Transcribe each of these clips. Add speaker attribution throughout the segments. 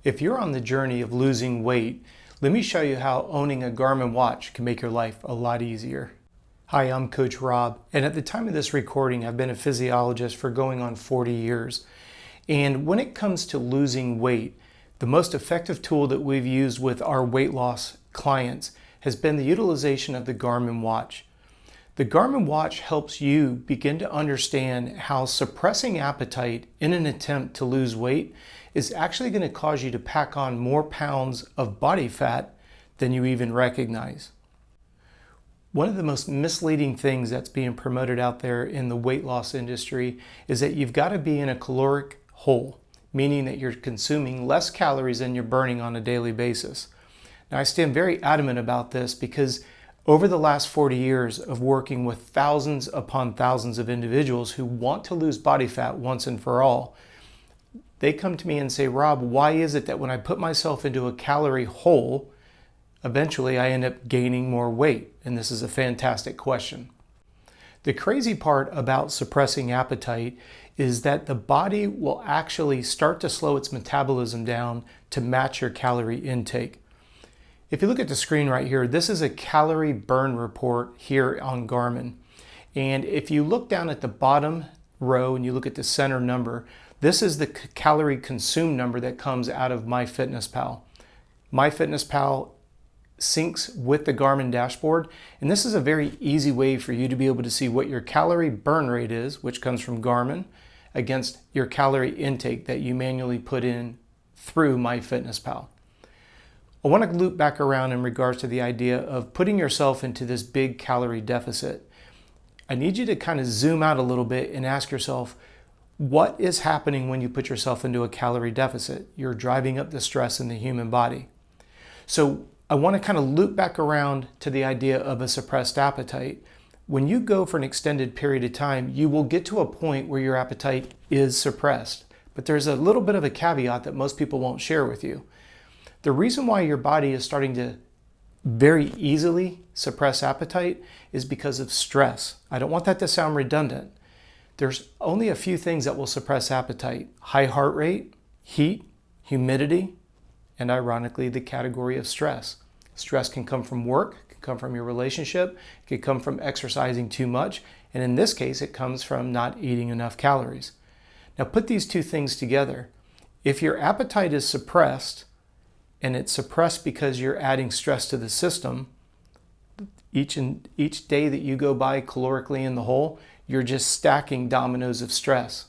Speaker 1: If you're on the journey of losing weight, let me show you how owning a Garmin watch can make your life a lot easier. Hi, I'm Coach Rob, and at the time of this recording, I've been a physiologist for going on 40 years. And when it comes to losing weight, the most effective tool that we've used with our weight loss clients has been the utilization of the Garmin watch. The Garmin watch helps you begin to understand how suppressing appetite in an attempt to lose weight is actually going to cause you to pack on more pounds of body fat than you even recognize. One of the most misleading things that's being promoted out there in the weight loss industry is that you've got to be in a caloric hole, meaning that you're consuming less calories than you're burning on a daily basis. Now, I stand very adamant about this because over the last 40 years of working with thousands upon thousands of individuals who want to lose body fat once and for all, they come to me and say, Rob, why is it that when I put myself into a calorie hole, eventually I end up gaining more weight? And this is a fantastic question. The crazy part about suppressing appetite is that the body will actually start to slow its metabolism down to match your calorie intake. If you look at the screen right here, this is a calorie burn report here on Garmin. And if you look down at the bottom row and you look at the center number, this is the calorie consumed number that comes out of MyFitnessPal. MyFitnessPal syncs with the Garmin dashboard, and this is a very easy way for you to be able to see what your calorie burn rate is, which comes from Garmin, against your calorie intake that you manually put in through MyFitnessPal. I want to loop back around in regards to the idea of putting yourself into this big calorie deficit. I need you to kind of zoom out a little bit and ask yourself, what is happening when you put yourself into a calorie deficit? You're driving up the stress in the human body. So I want to kind of loop back around to the idea of a suppressed appetite. When you go for an extended period of time, you will get to a point where your appetite is suppressed. But there's a little bit of a caveat that most people won't share with you. The reason why your body is starting to very easily suppress appetite is because of stress. I don't want that to sound redundant. There's only a few things that will suppress appetite: high heart rate, heat, humidity, and ironically, the category of stress. Stress can come from work, it can come from your relationship, it can come from exercising too much, and in this case, it comes from not eating enough calories. Now put these two things together. If your appetite is suppressed, and it's suppressed because you're adding stress to the system, each day that you go by calorically in the hole, you're just stacking dominoes of stress.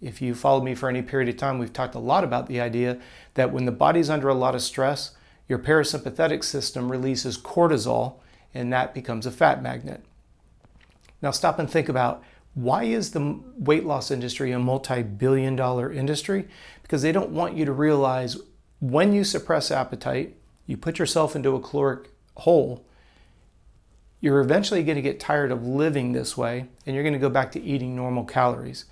Speaker 1: If you followed me for any period of time, we've talked a lot about the idea that when the body's under a lot of stress, your parasympathetic system releases cortisol, and that becomes a fat magnet. Now stop and think about, why is the weight loss industry a multi-billion-dollar industry? Because they don't want you to realize when you suppress appetite, you put yourself into a caloric hole, you're eventually going to get tired of living this way, and you're going to go back to eating normal calories.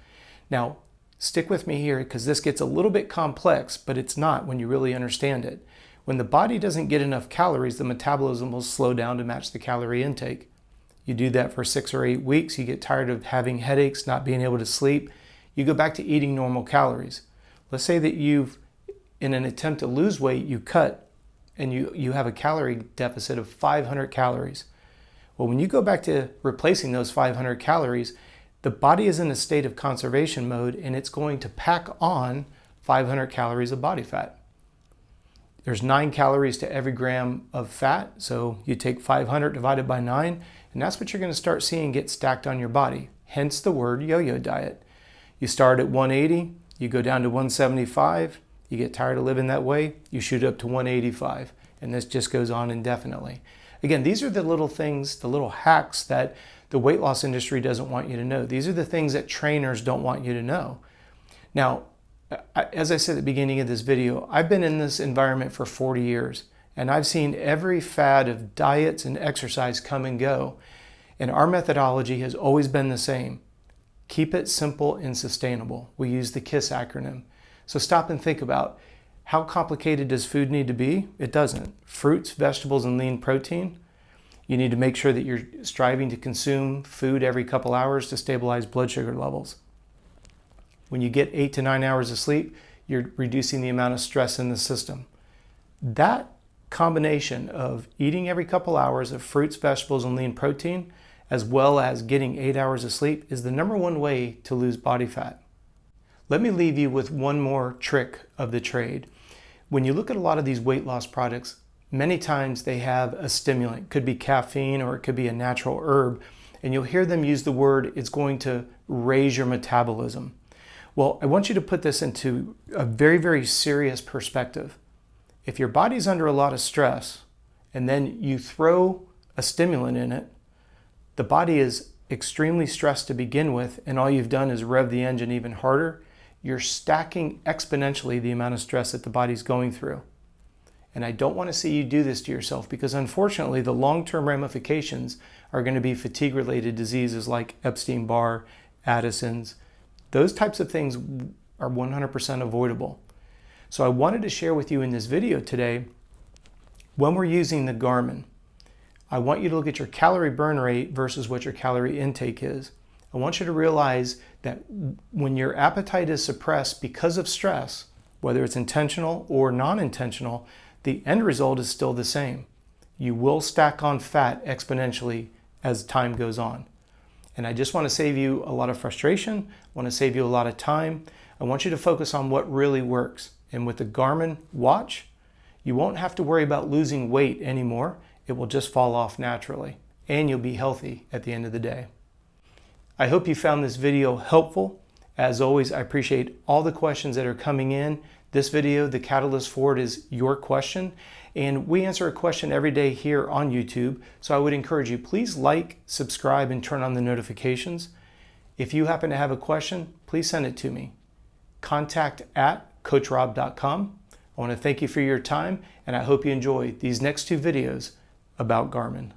Speaker 1: Now, stick with me here because this gets a little bit complex, but it's not when you really understand it. When the body doesn't get enough calories, the metabolism will slow down to match the calorie intake. You do that for 6 or 8 weeks, you get tired of having headaches, not being able to sleep, you go back to eating normal calories. Let's say that in an attempt to lose weight, you cut and you have a calorie deficit of 500 calories. Well, when you go back to replacing those 500 calories, the body is in a state of conservation mode and it's going to pack on 500 calories of body fat. There's 9 calories to every gram of fat, so you take 500 divided by 9, and that's what you're going to start seeing get stacked on your body, hence the word yo-yo diet. You start at 180, you go down to 175, you get tired of living that way, you shoot up to 185, and this just goes on indefinitely. Again, these are the little things, the little hacks that the weight loss industry doesn't want you to know. These are the things that trainers don't want you to know. Now, as I said at the beginning of this video, I've been in this environment for 40 years, and I've seen every fad of diets and exercise come and go. And our methodology has always been the same. Keep it simple and sustainable. We use the KISS acronym. So stop and think about, how complicated does food need to be? It doesn't. Fruits, vegetables, and lean protein. You need to make sure that you're striving to consume food every couple hours to stabilize blood sugar levels. When you get 8 to 9 hours of sleep, you're reducing the amount of stress in the system. That combination of eating every couple hours of fruits, vegetables, and lean protein, as well as getting 8 hours of sleep, is the #1 way to lose body fat. Let me leave you with one more trick of the trade. When you look at a lot of these weight loss products, many times they have a stimulant. It could be caffeine or it could be a natural herb, and you'll hear them use the word, it's going to raise your metabolism. Well, I want you to put this into a very, very serious perspective. If your body's under a lot of stress and then you throw a stimulant in it, the body is extremely stressed to begin with, and all you've done is rev the engine even harder. You're stacking exponentially the amount of stress that the body's going through. And I don't want to see you do this to yourself, because unfortunately the long-term ramifications are going to be fatigue-related diseases like Epstein-Barr, Addison's. Those types of things are 100% avoidable. So I wanted to share with you in this video today, when we're using the Garmin, I want you to look at your calorie burn rate versus what your calorie intake is. I want you to realize that when your appetite is suppressed because of stress, whether it's intentional or non-intentional, the end result is still the same. You will stack on fat exponentially as time goes on. And I just want to save you a lot of frustration, I want to save you a lot of time. I want you to focus on what really works. And with the Garmin watch, you won't have to worry about losing weight anymore. It will just fall off naturally, and you'll be healthy at the end of the day. I hope you found this video helpful. As always, I appreciate all the questions that are coming in. This video, the catalyst for it, is your question, and we answer a question every day here on YouTube. So I would encourage you, please like, subscribe, and turn on the notifications. If you happen to have a question, please send it to me. contact@coachrob.com. I want to thank you for your time, and I hope you enjoy these next 2 videos about Garmin.